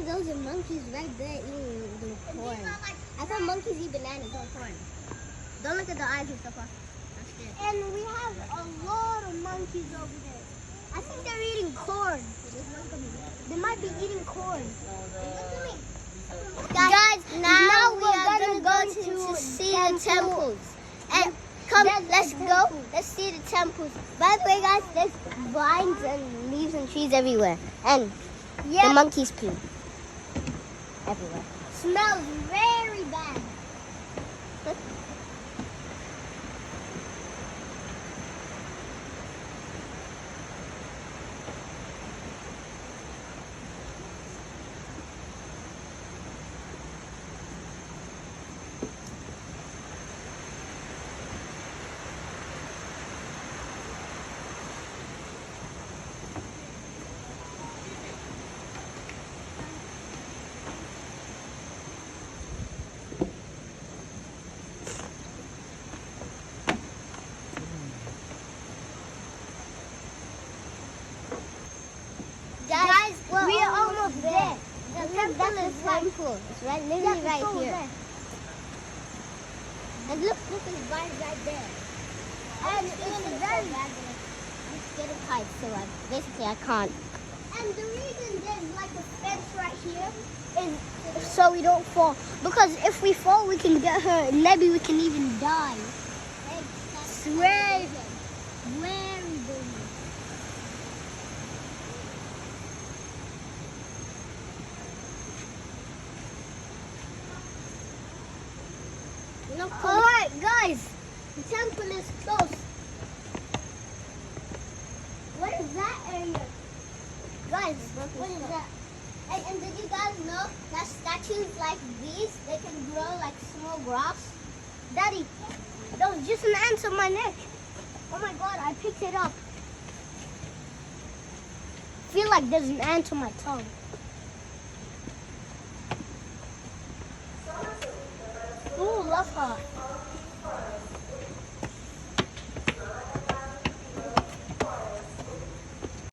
those are monkeys right there eating the corn. I thought monkeys eat bananas, not corn. Don't look at the eyes and stuff. I'm scared. And we have a lot of monkeys over there. I think they're eating corn. They might be eating corn. Guys, now we are gonna go to see the temples. And come, let's go. Let's see the temples. By the way, guys, there's vines and leaves and trees everywhere. And the monkeys pee everywhere. Smells very bad. Guys, we are almost there. The temple is temple. It's literally right here. There. And look, it's right there. And it's very bad. I'm scared of heights, so basically I can't. And the reason there's like a fence right here is so we don't fall. Because if we fall, we can get hurt. And maybe we can even die. It's very dangerous. Alright, guys, the temple is close. What is that area? Guys, what is that? And did you guys know that statues like these, they can grow like small grass? Daddy, that was just an ant on my neck. Oh my god, I picked it up. I feel like there's an ant on my tongue. Ooh, love her.